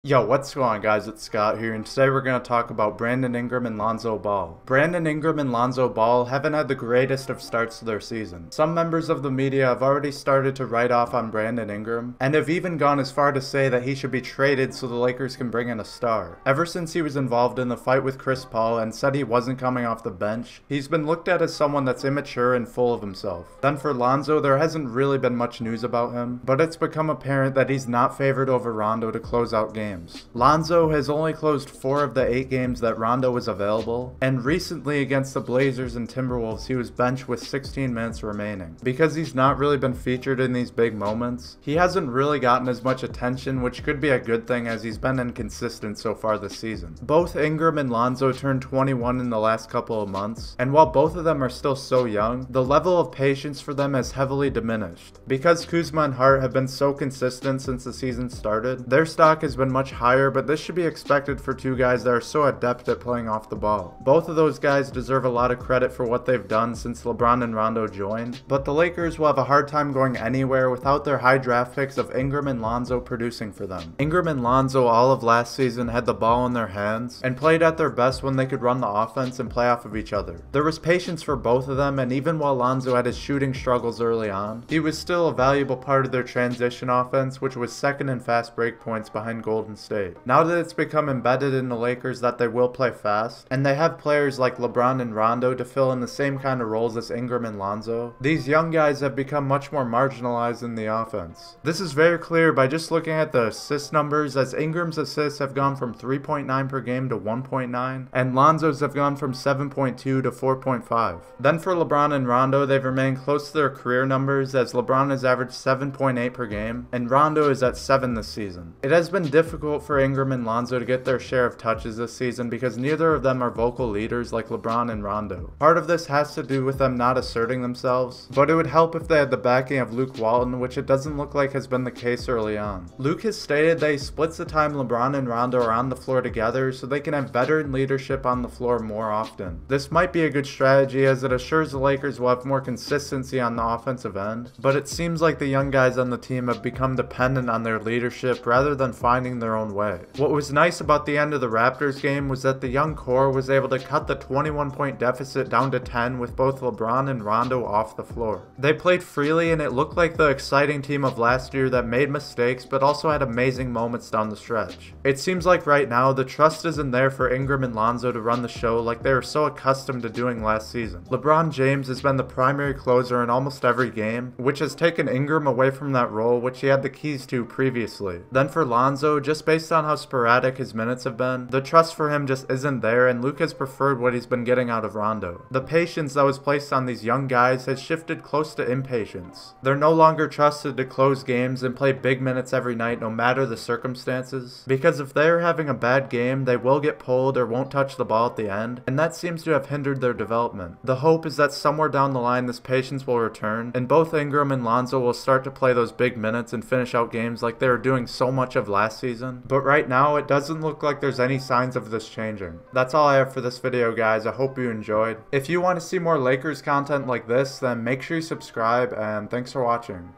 Yo, what's going on, guys? It's Scott here, and today we're going to talk about Brandon Ingram and Lonzo Ball. Brandon Ingram and Lonzo Ball haven't had the greatest of starts to their season. Some members of the media have already started to write off on Brandon Ingram, and have even gone as far to say that he should be traded so the Lakers can bring in a star. Ever since he was involved in the fight with Chris Paul and said he wasn't coming off the bench, he's been looked at as someone that's immature and full of himself. Then for Lonzo, there hasn't really been much news about him, but it's become apparent that he's not favored over Rondo to close out games. Lonzo has only closed 4 of the 8 games that Rondo was available, and recently against the Blazers and Timberwolves he was benched with 16 minutes remaining. Because he's not really been featured in these big moments, he hasn't really gotten as much attention, which could be a good thing as he's been inconsistent so far this season. Both Ingram and Lonzo turned 21 in the last couple of months, and while both of them are still so young, the level of patience for them has heavily diminished. Because Kuzma and Hart have been so consistent since the season started, their stock has been much higher, but this should be expected for 2 guys that are so adept at playing off the ball. Both of those guys deserve a lot of credit for what they've done since LeBron and Rondo joined, but the Lakers will have a hard time going anywhere without their high draft picks of Ingram and Lonzo producing for them. Ingram and Lonzo all of last season had the ball in their hands and played at their best when they could run the offense and play off of each other. There was patience for both of them, and even while Lonzo had his shooting struggles early on, he was still a valuable part of their transition offense, which was second in fast break points behind Golden State. Now that it's become embedded in the Lakers that they will play fast, and they have players like LeBron and Rondo to fill in the same kind of roles as Ingram and Lonzo, these young guys have become much more marginalized in the offense. This is very clear by just looking at the assist numbers, as Ingram's assists have gone from 3.9 per game to 1.9, and Lonzo's have gone from 7.2 to 4.5. Then for LeBron and Rondo, they've remained close to their career numbers, as LeBron has averaged 7.8 per game, and Rondo is at 7 this season. It has been difficult for Ingram and Lonzo to get their share of touches this season because neither of them are vocal leaders like LeBron and Rondo. Part of this has to do with them not asserting themselves, but it would help if they had the backing of Luke Walton, which it doesn't look like has been the case early on. Luke has stated that he splits the time LeBron and Rondo are on the floor together so they can have veteran leadership on the floor more often. This might be a good strategy as it assures the Lakers will have more consistency on the offensive end, but it seems like the young guys on the team have become dependent on their leadership rather than finding their own way. What was nice about the end of the Raptors game was that the young core was able to cut the 21-point deficit down to 10 with both LeBron and Rondo off the floor. They played freely, and it looked like the exciting team of last year that made mistakes but also had amazing moments down the stretch. It seems like right now the trust isn't there for Ingram and Lonzo to run the show like they were so accustomed to doing last season. LeBron James has been the primary closer in almost every game, which has taken Ingram away from that role which he had the keys to previously. Then for Lonzo, just based on how sporadic his minutes have been, the trust for him just isn't there, and Luke has preferred what he's been getting out of Rondo. The patience that was placed on these young guys has shifted close to impatience. They're no longer trusted to close games and play big minutes every night no matter the circumstances, because if they're having a bad game, they will get pulled or won't touch the ball at the end, and that seems to have hindered their development. The hope is that somewhere down the line this patience will return, and both Ingram and Lonzo will start to play those big minutes and finish out games like they were doing so much of last season. But right now, it doesn't look like there's any signs of this changing. That's all I have for this video, guys. I hope you enjoyed. If you want to see more Lakers content like this, then make sure you subscribe, and thanks for watching.